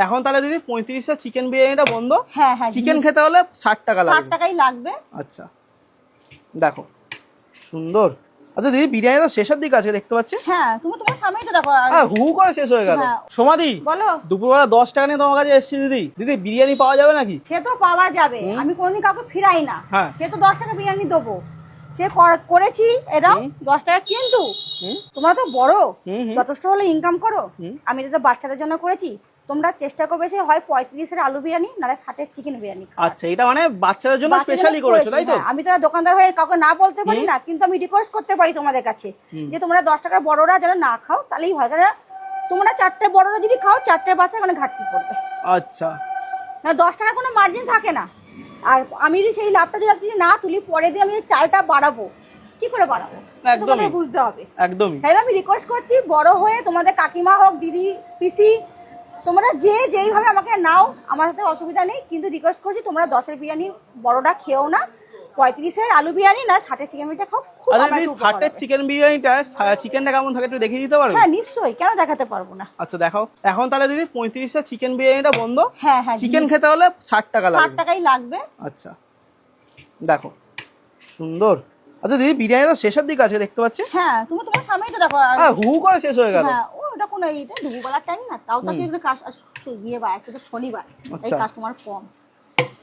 এখন তাহলে দিদি 35 চিকেন বিরিয়ানিটা বন্ধ। হ্যাঁ হ্যাঁ, চিকেন খেতে হলে 60 টাকা লাগবে। 60 টাকাই লাগবে। আচ্ছা দেখো সুন্দর। আচ্ছা দিদি বিরিয়ানি তো শেষের দিকে আছে দেখতে পাচ্ছি। হ্যাঁ তুমি তোমার সামনেই তো দেখো। হ্যাঁ হু করে শেষ হয়ে গেল। সমাধি বলো। দুপুরবেলা 10 টাকা নিয়ে তোমার কাছে এসেছি দিদি। দিদি বিরিয়ানি পাওয়া যাবে নাকি? সে তো পাওয়া যাবে, আমি কোনদিন কাউকে ফিরাই না। হ্যাঁ সে তো 10 টাকা বিরিয়ানি দেবো, সে করেছি এটাও 10 টাকা। কিন্তু তোমরা তো বড়, যথেষ্ট হলে ইনকাম করো। আমি এটা বাচ্চাদের জন্য করেছি, তোমরা চেষ্টা করবে সে হয় 35-এর আলু বিরিয়ানি নাহলে 60-এর চিকেন বিরিয়ানি। আচ্ছা এটা মানে বাচ্চাদের জন্য স্পেশালি করেছো তাই তো? আমি তো দোকানদার হয়ে কাউকে না বলতে পারি না, কিন্তু আমি রিকোয়েস্ট করতে পারি তোমাদের কাছে যে তোমরা 10 টাকার বড়রা যেন না খাও, তাহলেই হয়। কারণ তোমরা 4টে বড়রা যদি খাও 4টে বাচ্চা মানে ঘাটতি পড়বে। আচ্ছা না 10 টাকার কোনো মার্জিন থাকে না। আর আমি যদি সেই লাভটা যদি আজকে না তুলি, পরে দিয়ে আমি চালটা বাড়াবো, কি করে বাড়াবো তোমাদের বুঝতে হবে। একদমই তাই আমি রিকোয়েস্ট করছি, বড় হয়ে তোমাদের কাকিমা হোক, দিদি, পিসি, তোমরা যেইভাবে আমাকে নাও, আমার সাথে অসুবিধা নেই, কিন্তু রিকোয়েস্ট করছি তোমরা 10-এর বিরিয়ানি বড়টা খেও না, 35-এর আলু বিরিয়ানি না 60-এর চিকেন বিরিয়ানিটা খাও। খুব আচ্ছা দিদি 60-এর চিকেন বিরিয়ানিটা চিকেনটা কেমন থাকে একটু দেখিয়ে দিতে পারবে? হ্যাঁ নিশ্চয়ই, কেন দেখাতে পারবো না। আচ্ছা দেখাও। এখন তাহলে দিদি 35-এর চিকেন বিরিয়ানিটা বন্ধ। হ্যাঁ হ্যাঁ, চিকেন খেতে হলে 60 টাকা লাগবে। 60 টাকাই লাগবে। আচ্ছা দেখো সুন্দর। আচ্ছা দিদি বিরিয়ানি তো শেষের দিকে আছে দেখতে পাচ্ছি। হ্যাঁ তুমি তোমার সামনেই তো দেখো। হ্যাঁ হু করে শেষ হয়ে গেল। হ্যাঁ ওটা কোন এইটা দুপুরবেলার টাইম না, তাও তো সেগুলো গিয়ে বা আজকে তো শনিবার, এই কাস্টমার কম।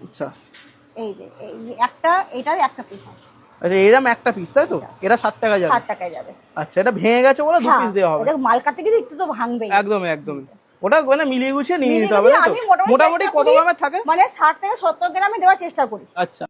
আচ্ছা এই যে এই একটা, এটার একটা পিস আছে। আচ্ছা এরকম একটা পিস তাই তো? এটা 60 টাকা যাবে। 60 টাকায় যাবে। আচ্ছা এটা ভেঙে গেছে বলে দু পিস দেওয়া হবে। এটা মাল কাটতে গেলে একটু তো ভাঙবেই। একদমই একদমই। ওটা মানে মিলিয়ে গুছিয়ে নিয়ে নিতে হবে তাই তো? মোটামুটি কত গ্রামের থাকে? মানে 60 থেকে 70 গ্রামে দেওয়ার চেষ্টা করি। আচ্ছা